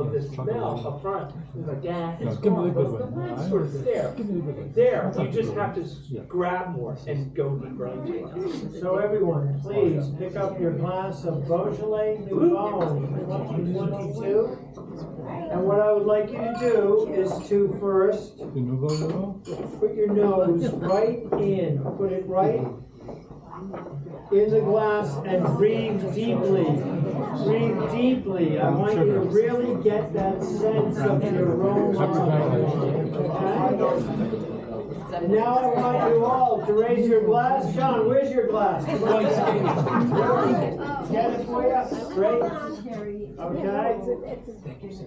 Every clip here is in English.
of the smell up front. It's like, yeah, it's give me the strong, good but one. it's sort of there. Give me the good one. There, you just have to grab more and go deeper into it. So everyone, please pick up your glass of Beaujolais Nouveau 2022. And what I would like you to do is to first The Nouveau? put your nose right in, put it right in the glass and breathe deeply. Breathe deeply. I want you to really get that sense of the aroma. Okay? And now I want you all to raise your glass. John, where's your glass? Come on. Get it for you? Great. Okay?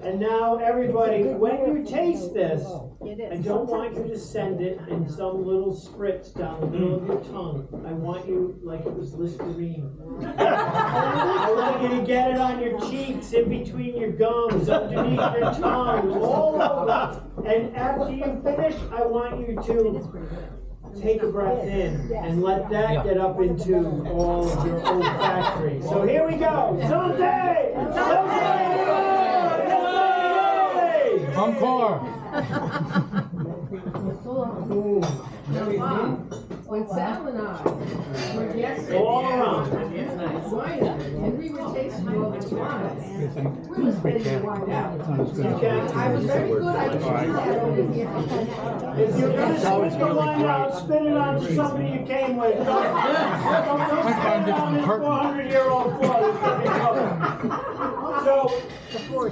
And now everybody, when you taste this, I don't want you to send it in some little spritz down the middle of your tongue. I want you like it was Listerine. I want you to get it on your cheeks, in between your gums, underneath your tongue, all over. And after you finish, I want you to take a breath in and let that get up into all of your olfactory. So here we go. Someday! Encore! When Sal and I were yesterday, All around. and we were tasting all this wine, we were spitting the wine out. Okay. I was very good, I was doing that over here. If you're going to spit the wine out, spit it on somebody you came with. Don't spit it on this 400-year-old floor. So,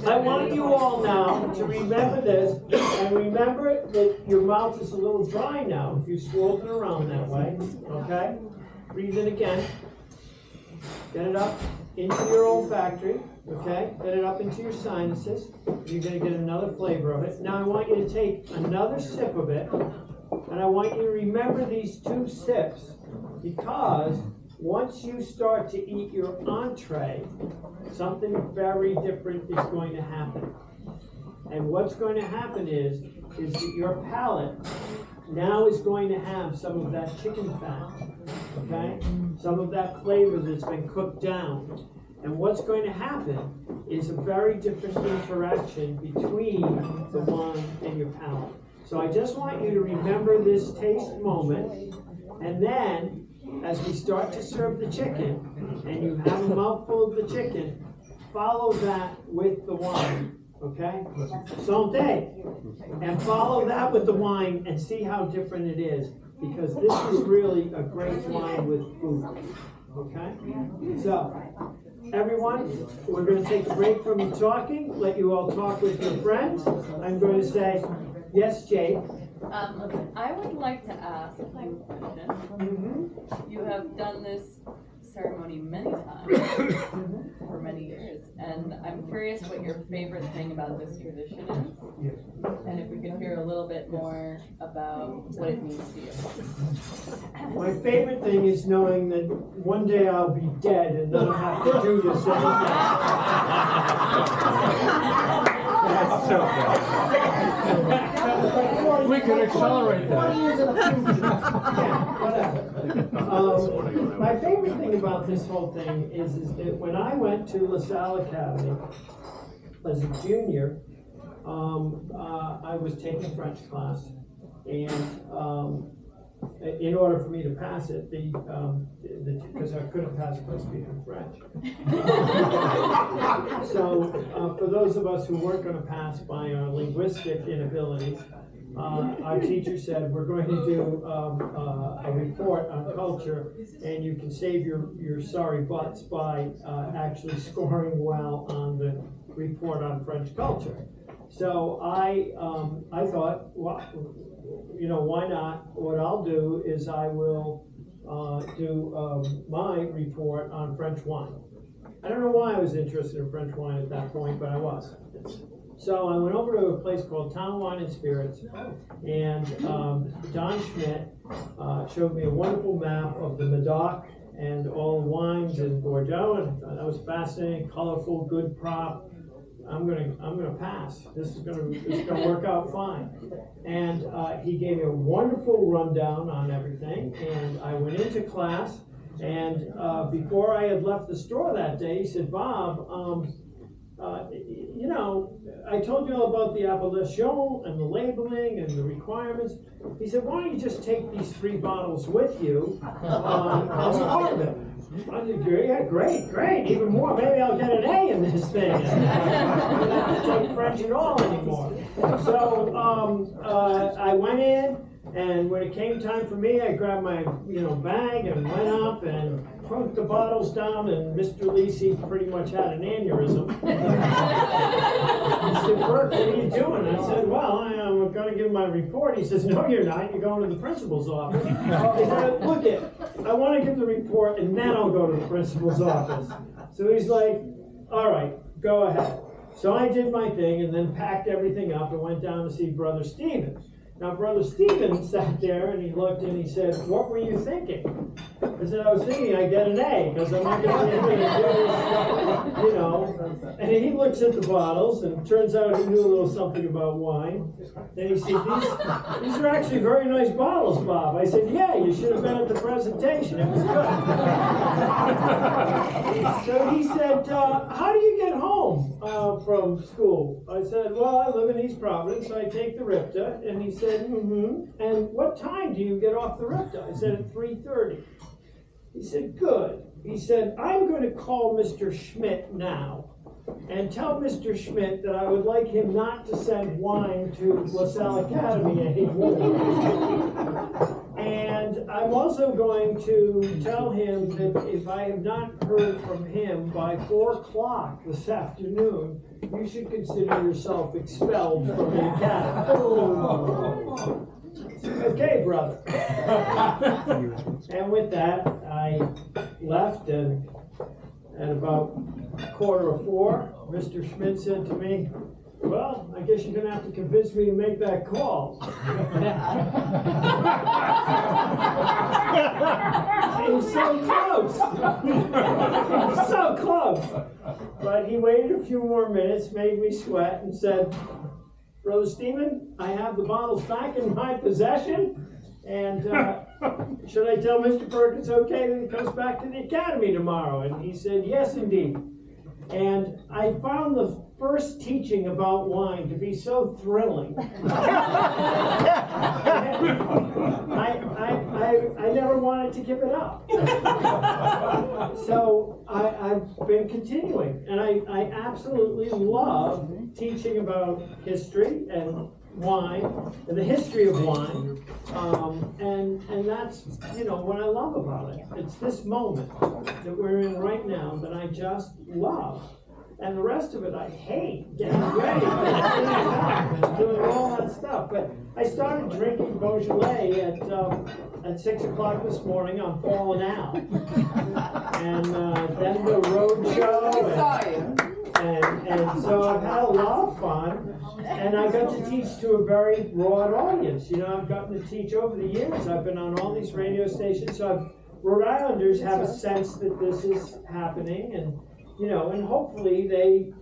I want you all now to remember this, and remember that your mouth is a little dry now if you're swirling around that way, okay? Breathe in again. Get it up into your olfactory, okay? Get it up into your sinuses. You're going to get another flavor of it. Now I want you to take another sip of it, and I want you to remember these 2 sips, because once you start to eat your entree, something very different is going to happen. And what's going to happen is that your palate now is going to have some of that chicken fat, okay? Some of that flavor that's been cooked down. And what's going to happen is a very different interaction between the wine and your palate. So I just want you to remember this taste moment, and then as we start to serve the chicken, and you have a mouthful of the chicken, follow that with the wine, okay? Santé! And follow that with the wine and see how different it is, because this is really a great wine with food, okay? So, everyone, we're going to take a break from you talking, let you all talk with your friends. I'm going to say, yes, Jake. I would like to ask a question. You have done this ceremony many times for many years, and I'm curious what your favorite thing about this tradition is, and if we could hear a little bit more about what it means to you. My favorite thing is knowing that one day I'll be dead and then I'll have to do this again. We can accelerate that. My favorite thing about this whole thing is that when I went to LaSalle Academy as a junior, I was taking French class, and in order for me to pass it, because I couldn't pass it by speaking French. So for those of us who weren't going to pass by our linguistic inabilities, our teacher said, we're going to do a report on culture, and you can save your sorry butts by actually scoring well on the report on French culture. So I thought, well, you know, why not? What I'll do is I will do my report on French wine. I don't know why I was interested in French wine at that point, but I was. So I went over to a place called Town Wine and Spirits, and Don Schmidt showed me a wonderful map of the Medoc and all the wines in Bordeaux, and that was fascinating, colorful, good prop. I'm gonna pass. This is gonna work out fine. And he gave me a wonderful rundown on everything, and I went into class. And before I had left the store that day, he said, "Bob, you know, I told you all about the appellation and the labeling and the requirements. He said, why don't you just take these 3 bottles with you as part of it? I said, yeah, great, even more. Maybe I'll get an A in this thing. I don't have to take French at all anymore. So I went in, and when it came time for me, I grabbed my bag and went up and put the bottles down, and Mr. Lisi pretty much had an aneurysm. He said, Burke, what are you doing? I said, well, I'm going to give my report. He says, no, you're not. You're going to the principal's office. I said, look I want to give the report, and then I'll go to the principal's office. So he's like, all right, go ahead. So I did my thing and then packed everything up and went down to see Brother Stevens. Now, Brother Stevens sat there and he looked and he said, what were you thinking? I said, I was thinking I'd get an A because I'm not going to do this, And he looks at the bottles and it turns out he knew a little something about wine. And he said, these are actually very nice bottles, Bob. I said, yeah, you should have been at the presentation. It was good. So he said, how do you get home from school? I said, well, I live in East Providence, so I take the RIPTA. And he said, and what time do you get off the RIPTA? I said, at 3:30. He said, good. He said, I'm going to call Mr. Schmidt now and tell Mr. Schmidt that I would like him not to send wine to LaSalle Academy anymore. And I'm also going to tell him that if I have not heard from him by 4 o'clock this afternoon, you should consider yourself expelled from the academy. Okay, brother. And with that, I left, and at about 3:45, Mr. Schmidt said to me, well, I guess you're going to have to convince me to make that call. It was so close. It was so close. But he waited a few more minutes, made me sweat, and said, Brother Stephen, I have the bottles back in my possession, and should I tell Mr. Burke it's okay that he comes back to the academy tomorrow? And he said, yes, indeed. And I found the first teaching about wine to be so thrilling. I never wanted to give it up. So I've been continuing, and I absolutely love teaching about history and wine and the history of wine, and that's what I love about it. It's this moment that we're in right now that I just love. And the rest of it I hate, getting ready, and doing all that stuff. But I started drinking Beaujolais at 6 o'clock this morning. I'm falling out. And then the road show. And so I've had a lot of fun. And I got to teach to a very broad audience. I've gotten to teach over the years. I've been on all these radio stations. So Rhode Islanders have a sense that this is happening, and hopefully they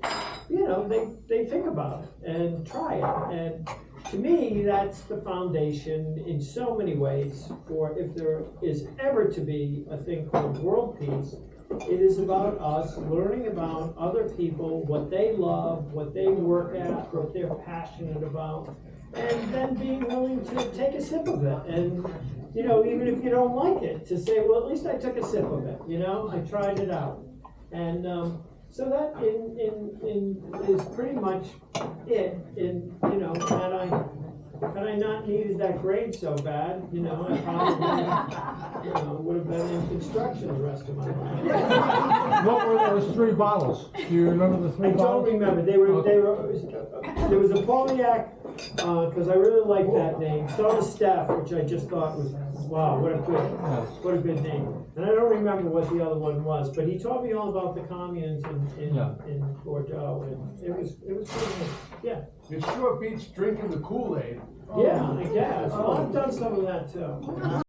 think about it and try it. And to me, that's the foundation in so many ways for if there is ever to be a thing called world peace. It is about us learning about other people, what they love, what they work at, what they're passionate about, and then being willing to take a sip of it. And even if you don't like it, to say, well, at least I took a sip of it. I tried it out. And so that is pretty much it. Had I not needed that grade so bad, I probably would have been in construction the rest of my life. What were those 3 bottles? Do you remember the 3 I bottles? don't remember. There was a Pauliac, because I really liked that name. So was Steph, which I just thought was, wow, what a good name. And I don't remember what the other one was, but he taught me all about the communes in Bordeaux, and it was pretty good. Yeah. It sure beats drinking the Kool-Aid. Yeah, I guess. Well, I've done some of that too.